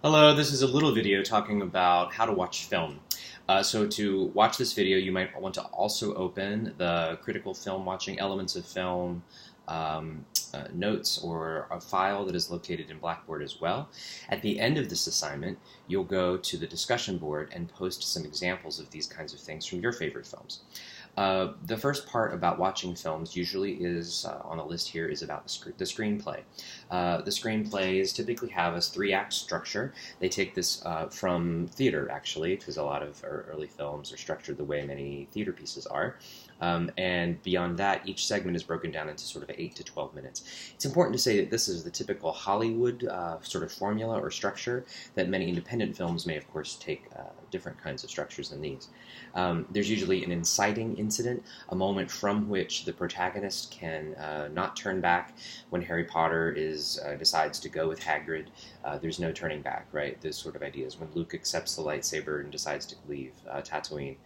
Hello, this is a little video talking about how to watch film. So to watch this video, you might want to also open the critical film watching elements of film notes or a file that is located in Blackboard as well. At the end of this assignment, you'll go to the discussion board and post some examples of these kinds of things from your favorite films. The first part about watching films usually is, on a list here, is about the screenplay. The screenplays typically have a three-act structure. They take this from theater, actually, because a lot of early films are structured the way many theater pieces are. And beyond that, each segment is broken down into sort of 8 to 12 minutes. It's important to say that this is the typical Hollywood sort of formula or structure, that many independent films may, of course, take different kinds of structures than these. There's usually an inciting incident, a moment from which the protagonist can not turn back. When Harry Potter decides to go with Hagrid, there's no turning back, right? Those sort of ideas. When Luke accepts the lightsaber and decides to leave Tatooine,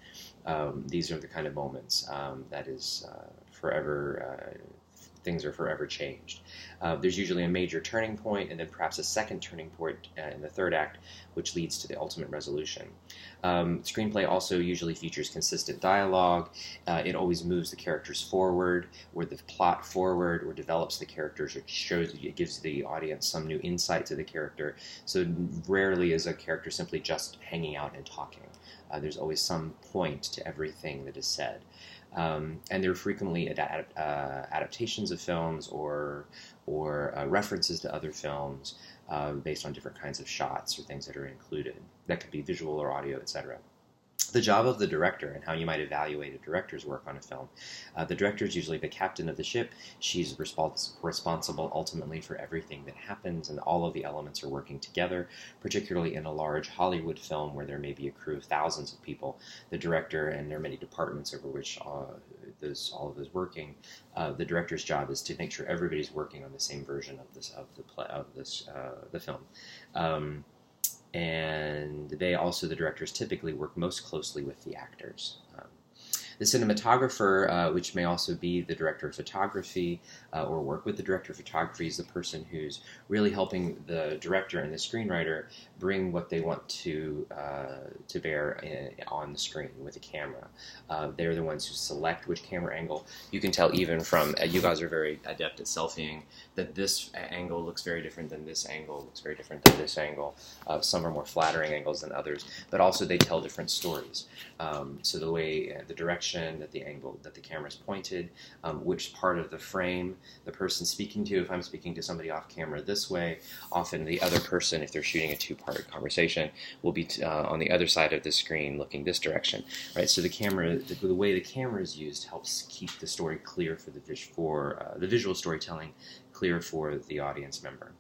these are the kind of moments that is forever. Things are forever changed. There's usually a major turning point and then perhaps a second turning point in the third act, which leads to the ultimate resolution. Screenplay also usually features consistent dialogue. It always moves the characters forward, or the plot forward, or develops the characters, or it gives the audience some new insight to the character. So rarely is a character simply just hanging out and talking. There's always some point to everything that is said. And there are frequently adaptations of films or references to other films based on different kinds of shots or things that are included. That could be visual or audio, etc. The job of the director and how you might evaluate a director's work on a film. The director is usually the captain of the ship. She's responsible ultimately for everything that happens, and all of the elements are working together, particularly in a large Hollywood film where there may be a crew of thousands of people. The director, and there are many departments over which all of those working, the director's job is to make sure everybody's working on the same version of the film. And the directors typically work most closely with the actors. The cinematographer, which may also be the director of photography or work with the director of photography, is the person who's really helping the director and the screenwriter bring what they want to bear on the screen with a camera. They're the ones who select which camera angle. You can tell even from, you guys are very adept at selfieing, that this angle looks very different than this angle, looks very different than this angle. Some are more flattering angles than others, but also they tell different stories. So the way, the direction that the angle that the camera is pointed, which part of the frame the person's speaking to. If I'm speaking to somebody off camera this way, often the other person, if they're shooting a two-part conversation, will be on the other side of the screen looking this direction, right? So the way the camera is used helps keep the story clear for the visual storytelling clear for the audience member.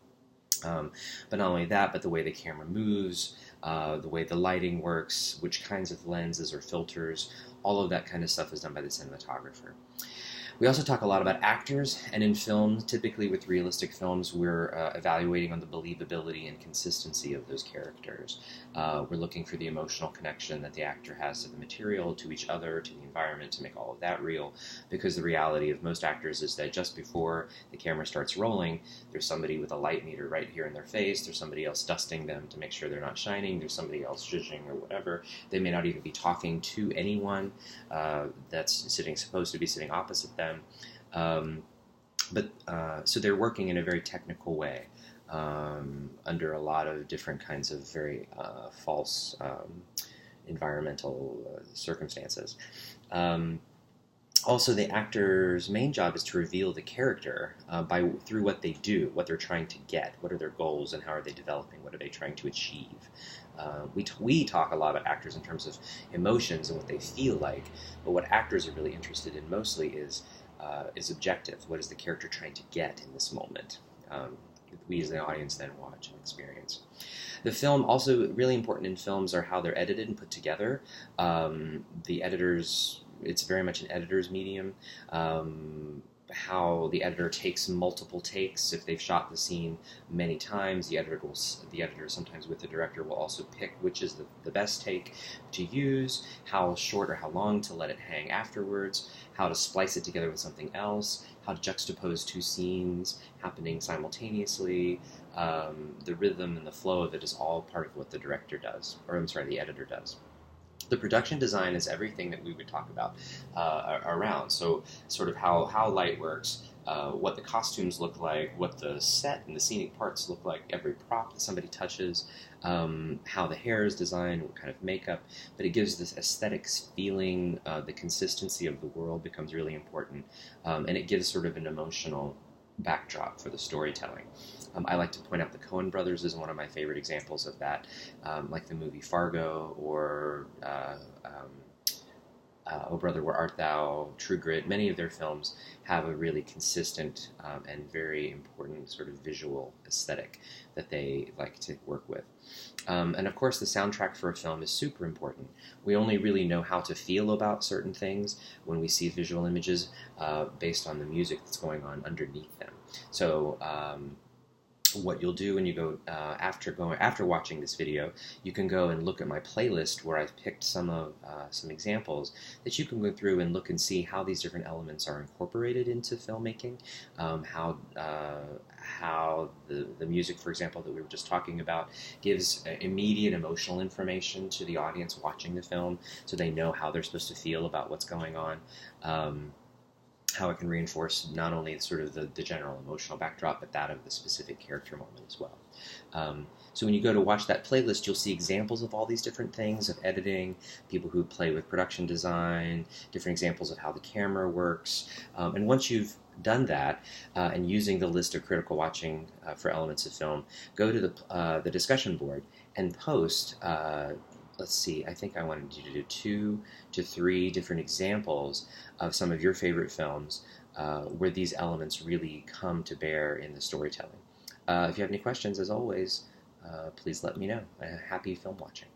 But not only that, but the way the camera moves, the way the lighting works, which kinds of lenses or filters, all of that kind of stuff is done by the cinematographer. We also talk a lot about actors, and in film, typically with realistic films, we're evaluating on the believability and consistency of those characters. We're looking for the emotional connection that the actor has to the material, to each other, to the environment, to make all of that real, because the reality of most actors is that just before the camera starts rolling, there's somebody with a light meter right here in their face, there's somebody else dusting them to make sure they're not shining, there's somebody else zhuzhing or whatever. They may not even be talking to anyone that's supposed to be sitting opposite them. So they're working in a very technical way under a lot of different kinds of very false environmental circumstances. Also, the actor's main job is to reveal the character through what they do, what they're trying to get, what are their goals, and how are they developing, what are they trying to achieve. We talk a lot about actors in terms of emotions and what they feel like, but what actors are really interested in mostly is objective. What is the character trying to get in this moment? We as the audience then watch and experience. The film, also really important in films, are how they're edited and put together. The editors, it's very much an editor's medium. How the editor takes multiple takes. If they've shot the scene many times, the editor sometimes with the director will also pick which is the best take to use, how short or how long to let it hang afterwards, how to splice it together with something else, how to juxtapose two scenes happening simultaneously, the rhythm and the flow of it is all part of what the director does, or I'm sorry, the editor does. The production design is everything that we would talk about around. So, sort of how light works, what the costumes look like, what the set and the scenic parts look like, every prop that somebody touches, how the hair is designed, what kind of makeup. But it gives this aesthetics feeling. The consistency of the world becomes really important, and it gives sort of an emotional backdrop for the storytelling. I like to point out the Coen brothers is one of my favorite examples of that, like the movie Fargo or Oh Brother, Where Art Thou, True Grit. Many of their films have a really consistent and very important sort of visual aesthetic that they like to work with. And of course, the soundtrack for a film is super important. We only really know how to feel about certain things when we see visual images based on the music that's going on underneath them. So, what you'll do when you go after watching this video, you can go and look at my playlist where I've picked some examples that you can go through and look and see how these different elements are incorporated into filmmaking, how the music, for example, that we were just talking about, gives immediate emotional information to the audience watching the film, so they know how they're supposed to feel about what's going on. How it can reinforce not only sort of the general emotional backdrop, but that of the specific character moment as well. So when you go to watch that playlist, you'll see examples of all these different things, of editing, people who play with production design, different examples of how the camera works. And once you've done that, and using the list of critical watching for elements of film, go to the discussion board and post let's see, I think I wanted you to do 2 to 3 different examples of some of your favorite films where these elements really come to bear in the storytelling. If you have any questions, as always, please let me know. Happy film watching.